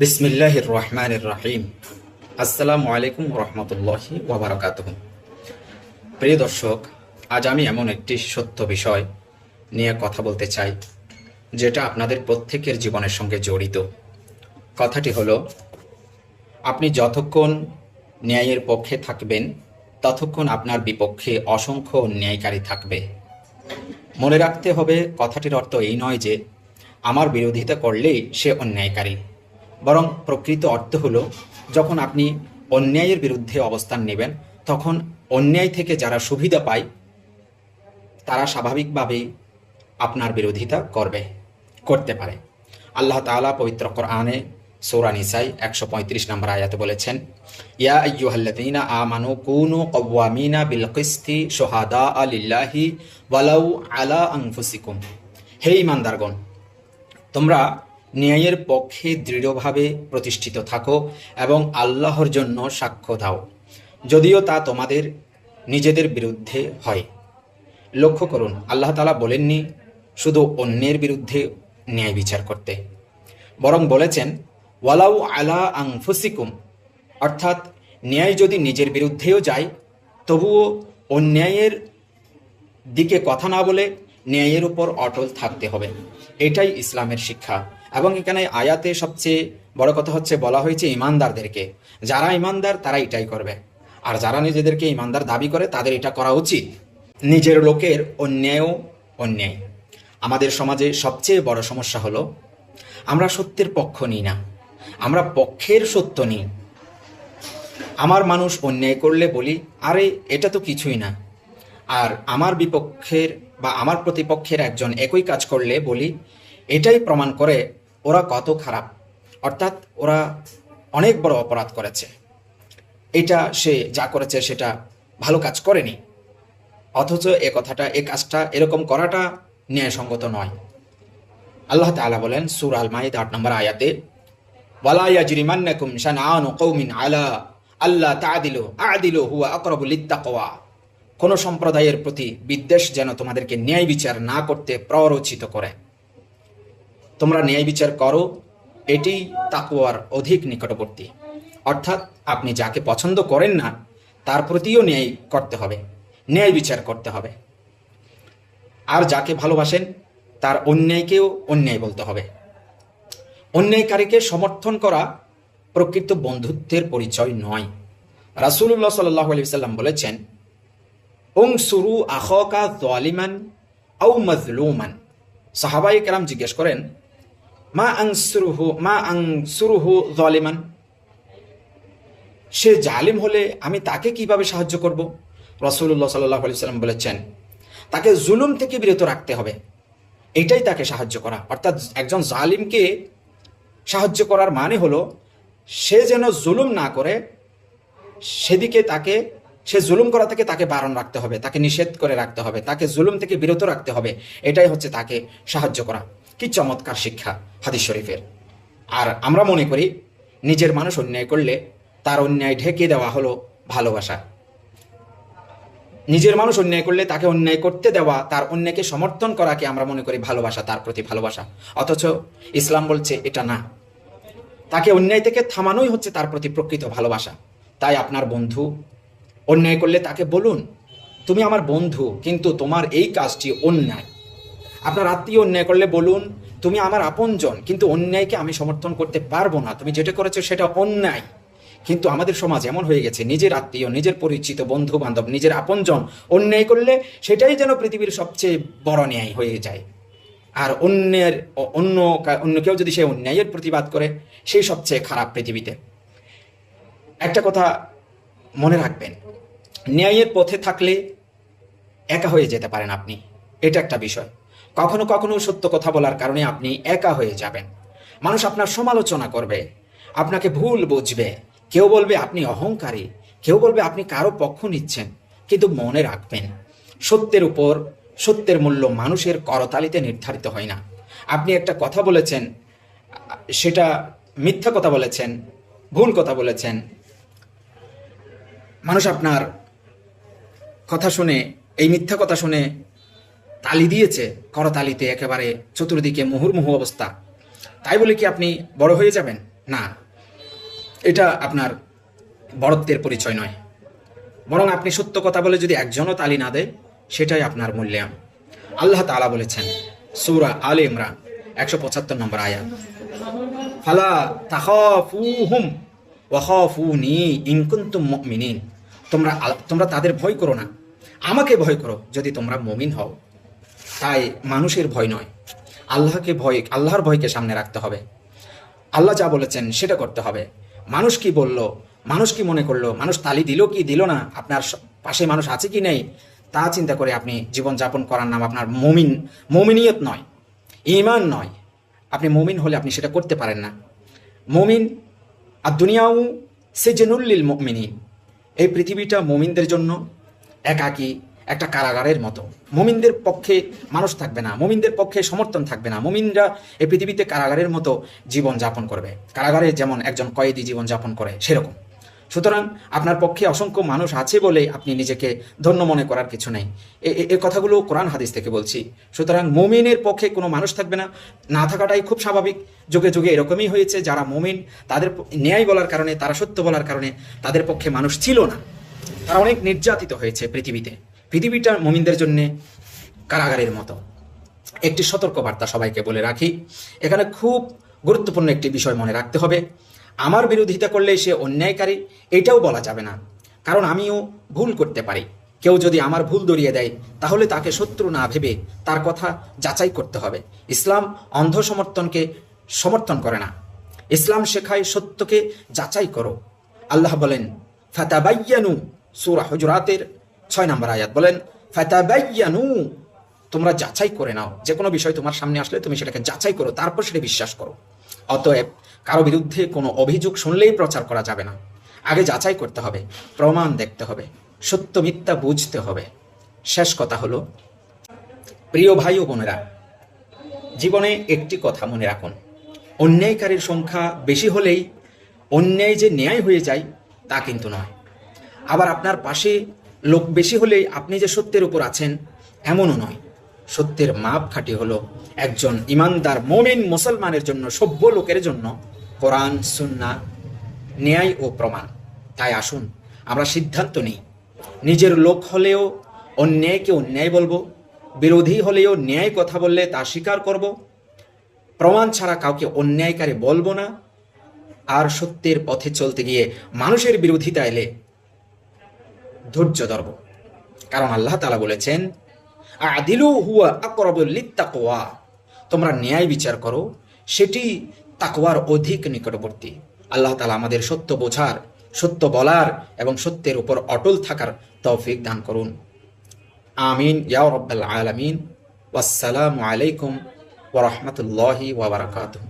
বিসমিল্লাহির রহমানির রহিম। আসসালামু আলাইকুম রহমতুল্লাহি ওয়াবারাকাতুহু। প্রিয় দর্শক, আজ আমি এমন একটি সত্য বিষয় নিয়ে কথা বলতে চাই যেটা আপনাদের প্রত্যেকের জীবনের সঙ্গে জড়িত। কথাটি হলো, আপনি যতক্ষণ ন্যায়ের পক্ষে থাকবেন ততক্ষণ আপনার বিপক্ষে অসংখ্য অন্যায়কারী থাকবে। মনে রাখতে হবে, কথাটির অর্থ এই নয় যে আমার বিরোধিতা করলেই সে অন্যায়কারী, বরং প্রকৃত অর্থ হলো, যখন আপনি অন্যায়ের বিরুদ্ধে অবস্থান নেবেন তখন অন্যায় থেকে যারা সুবিধা পায় তারা স্বাভাবিকভাবেই আপনার বিরোধিতা করতে পারে। আল্লাহ তাআলা পবিত্র কোরআনে সূরা নিসাই ১৩৫ নম্বর আয়াতে বলেছেন, ইয়া আইয়ুহাল্লাযীনা আমানু কুনু কওয়ামিনা বিল কিসতি শুহাদাআ লিল্লাহি ওয়ালাউ আলা আনফুসিকুম। হে ঈমানদারগণ, তোমরা ন্যায়ের পক্ষে দৃঢ়ভাবে প্রতিষ্ঠিত থাকো এবং আল্লাহর জন্য সাক্ষ্য দাও, যদিও তা তোমাদের নিজেদের বিরুদ্ধে হয়। লক্ষ্য করুন, আল্লাহ তাআলা বলেননি শুধু অন্যের বিরুদ্ধে ন্যায় বিচার করতে, বরং বলেছেন ওয়ালাউ আলা আনফুসিকুম, অর্থাৎ ন্যায় যদি নিজের বিরুদ্ধেও যায় তবুও অন্যায়ের দিকে কথা না বলে ন্যায়ের উপর অটল থাকতে হবে। এটাই ইসলামের শিক্ষা। এবং এখানে আয়াতে সবচেয়ে বড় কথা হচ্ছে, বলা হয়েছে ইমানদারদেরকে। যারা ইমানদার তারা এটাই করবে, আর যারা নিজেদেরকে ইমানদার দাবি করে তাদের এটা করা উচিত। নিজের লোকের অন্যায়ও অন্যায়। আমাদের সমাজে সবচেয়ে বড় সমস্যা হলো, আমরা সত্যের পক্ষ নিই না, আমরা পক্ষের সত্য নিই। আমার মানুষ অন্যায় করলে বলি, আরে এটা তো কিছুই না। আর আমার বিপক্ষের বা আমার প্রতিপক্ষের একজন একই কাজ করলে বলি, এটাই প্রমাণ করে ওরা কত খারাপ, অর্থাৎ ওরা অনেক বড় অপরাধ করেছে, এটা সে যা করেছে সেটা ভালো কাজ করেনি। অথচ এ কাজটা এরকম করাটা ন্যায়সঙ্গত নয়। আল্লাহ তাআলা বলেন সূরা আল মাইদা ৮ নম্বর আয়াতে, ওয়ালা ইয়াজরিমান্নাকুম শানআনু কওমিন আলা আল্লা তা'দিলু আ'দিলু হুয়া আকরাবু লিত্তাকওয়া। কোন সম্প্রদায়ের প্রতি বিদ্বেষ যেন তোমাদেরকে ন্যায় বিচার না করতে প্ররোচিত করে। তোমরা ন্যায় বিচার করো, এটি তাকওয়ার অধিক নিকটবর্তী। অর্থাৎ আপনি যাকে পছন্দ করেন না তার প্রতিও ন্যায় করতে হবে, ন্যায় বিচার করতে হবে। আর যাকে ভালোবাসেন তার অন্যায়কেও অন্যায় বলতে হবে। অন্যায়কারীকে সমর্থন করা প্রকৃত বন্ধুত্বের পরিচয় নয়। রাসূলুল্লাহ সাল্লাল্লাহু আলাইহি ওয়াসাল্লাম বলেছেন, উনসুরু আখাকা যালিমান আও মাজলুমান। সাহাবায়ে কেরাম জিজ্ঞেস করেন, মা আনসুরুহু যালিমান, সে জালিম হলে আমি তাকে কিভাবে সাহায্য করব? রাসূলুল্লাহ সাল্লাল্লাহু আলাইহি ওয়াসাল্লাম বলেছেন, তাকে জুলুম থেকে বিরত রাখতে হবে, এটাই তাকে সাহায্য করা। অর্থাৎ একজন জালিমকে সাহায্য করার মানে হলো সে যেন জুলুম না করে, সেদিকে সে জুলুম করা থেকে তাকে বারণ রাখতে হবে, তাকে নিষেধ করে রাখতে হবে, তাকে জুলুম থেকে বিরত রাখতে হবে। এটাই হচ্ছে তাকে সাহায্য করা। কি চমৎকার শিক্ষা হাদিস শরীফের। আর আমরা মনে করি নিজের মানুষ অন্যায় করলে তার অন্যায় ঢেকে দেওয়া হলো ভালোবাসা। নিজের মানুষ অন্যায় করলে তাকে অন্যায় করতে দেওয়া, তার অন্যায়কে সমর্থন করাকে আমরা মনে করি ভালোবাসা, তার প্রতি ভালোবাসা। অথচ ইসলাম বলছে এটা না, তাকে অন্যায় থেকে থামানোই হচ্ছে তার প্রতি প্রকৃত ভালোবাসা। তাই আপনার বন্ধু অন্যায় করলে তাকে বলুন, তুমি আমার বন্ধু কিন্তু তোমার এই কাজটি অন্যায়। আপনার আত্মীয় অন্যায় করলে বলুন, তুমি আমার আপনজন কিন্তু অন্যায়কে আমি সমর্থন করতে পারবো না, তুমি যেটা করেছো সেটা অন্যায়। কিন্তু আমাদের সমাজ এমন হয়ে গেছে, নিজের আত্মীয়, নিজের পরিচিত বন্ধু বান্ধব, নিজের আপনজন অন্যায় করলে সেটাই যেন পৃথিবীর সবচেয়ে বড় ন্যায় হয়ে যায়। আর অন্য কেউ যদি সে অন্যায়ের প্রতিবাদ করে, সেই সবচেয়ে খারাপ পৃথিবীতে। একটা কথা মনে রাখবেন, ন্যায়ের পথে থাকলে একা হয়ে যেতে পারেন আপনি, এটা একটা বিষয়। কখনো কখনো সত্য কথা বলার কারণে আপনি একা হয়ে যাবেন। মানুষ আপনার সমালোচনা করবে, আপনাকে ভুল বুঝবে, কেউ বলবে আপনি অহংকারী, কেউ বলবে আপনি কারো পক্ষ নিচ্ছেন। কিন্তু মনে রাখবেন, সত্যের মূল্য মানুষের করতালিতে নির্ধারিত হয় না। আপনি একটা কথা বলেছেন, সেটা মিথ্যা কথা বলেছেন, ভুল কথা বলেছেন, মানুষ আপনার কথা শুনে, এই মিথ্যা কথা শুনে তালি দিয়েছে, করতালিতে একেবারে চতুর্দিকে মুহুর্মুহু অবস্থা। তাই বলে কি আপনি বড় হয়ে যাবেন? না, এটা আপনার বড়ত্বের পরিচয় নয়। বরং আপনি সত্য কথা বলে যদি একজনও তালি না দেয়, সেটাই আপনার মূল্যায়ন। আল্লাহ তাআলা বলেছেন সূরা আলে ইমরান 175 নম্বর আয়াত, ফালা তাখাফুহুম ওয়া খাফুনি ইন কুনতুম মুমিনিন। তোমরা তাদের ভয় করো না, আমাকে ভয় করো যদি তোমরা মুমিন হও। তাই মানুষের ভয় নয়, আল্লাহর ভয়কে সামনে রাখতে হবে। আল্লাহ যা বলেছেন সেটা করতে হবে। মানুষ কি বলল, মানুষ কি মনে করলো, মানুষ তালি দিল কি দিল না, আপনার পাশে মানুষ আছে কি নেই, তা চিন্তা করে আপনি জীবনযাপন করার নাম আপনার মমিনিয়ত নয়, ঈমান নয়। আপনি মুমিন হলে আপনি সেটা করতে পারেন না। মুমিন আর দুনিয়াও সিজনুল লিল মুমিনিন, এই পৃথিবীটা মুমিনদের জন্য একাকী একটা কারাগারের মতো। মুমিনদের পক্ষে মানুষ থাকবে না, মুমিনদের পক্ষে সমর্থন থাকবে না। মুমিনরা এই পৃথিবীতে কারাগারের মতো জীবন যাপন করবে, কারাগারে যেমন একজন কয়েদি জীবন যাপন করে সেরকম। সুতরাং আপনার পক্ষে অসংখ্য মানুষ আছে বলে আপনি নিজেকে ধন্য মনে করার কিছু নেই। এই কথাগুলো কোরআন হাদিস থেকে বলছি। সুতরাং মুমিনের পক্ষে কোনো মানুষ থাকবে না, না থাকাটাই খুব স্বাভাবিক। যুগে যুগে এরকমই হয়েছে, যারা মুমিন তাদের ন্যায় বলার কারণে, তারা সত্য বলার কারণে তাদের পক্ষে মানুষ ছিল না। তারা অনেক নির্যাতিত হয়েছে পৃথিবীতে। পৃথিবীটা মুমিনদের জন্য কারাগারের মতো। একটি সতর্কবার্তা সবাইকে বলে রাখি, এখানে খুব গুরুত্বপূর্ণ একটি বিষয় মনে রাখতে হবে। আমার বিরোধিতা করলে সে অন্যায়কারী এটাও বলা যাবে না, কারণ আমিও ভুল করতে পারি। কেউ যদি আমার ভুল ধরিয়ে দেয়, তাহলে তাকে শত্রু না ভেবে তার কথা যাচাই করতে হবে। ইসলাম অন্ধ সমর্থনকে সমর্থন করে না। ইসলাম শেখায় সত্যকে যাচাই করো। আল্লাহ বলেন ফাতাবাইয়ানু, সূরা হুজুরাতের 6 নম্বর আয়াত বলেন ফাতাবাইয়ানু, তোমরা যাচাই করে নাও। যে কোনো বিষয় তোমার সামনে আসলে তুমি সেটাকে যাচাই করো, তারপর সেটা বিশ্বাস করো। অতএব কারো বিরুদ্ধে কোনো অভিযোগ শুনলেই প্রচার করা যাবে না, আগে যাচাই করতে হবে, প্রমাণ দেখতে হবে, সত্য মিথ্যা বুঝতে হবে। শেষ কথা হলো, প্রিয় ভাই ও বোনেরা, জীবনে একটি কথা মনে রাখুন, অন্যায়কারীর সংখ্যা বেশি হলেই অন্যায় যে ন্যায় হয়ে যায় তা কিন্তু নয়। আবার আপনার পাশে লোক বেশি হলেই আপনি যে সত্যের উপর আছেন এমনও নয়। সত্যের মাপকাঠি হলো একজন ইমানদার মুমিন মুসলমানের জন্য, সভ্য লোকের জন্য কোরআন, সুন্নাহ, ন্যায় ও প্রমাণ। তাই আসুন আমরা সিদ্ধান্ত নিই, নিজের লোক হলেও অন্যায়কে অন্যায় বলবো, বিরোধী হলেও ন্যায় কথা বললে তা স্বীকার করব, প্রমাণ ছাড়া কাউকে অন্যায়কারী বলবো না, আর সত্যের পথে চলতে গিয়ে মানুষের বিরোধিতা এলে ধৈর্য ধরব। কারণ আল্লাহ তাআলা বলেছেন আদিলু হুয়া আকরাবু লিত্তাকওয়া, তোমরা ন্যায় বিচার করো, সেটি তাকওয়ার অধিক নিকটবর্তী। আল্লাহ তাআলা আমাদের সত্য বোঝার, সত্য বলার এবং সত্যের উপর অটল থাকার তৌফিক দান করুন। আমিন ইয়া রাব্বাল আলামিন। ওয়াসসালামু আলাইকুম ওয়া রাহমাতুল্লাহি ওয়া বারাকাতুহু।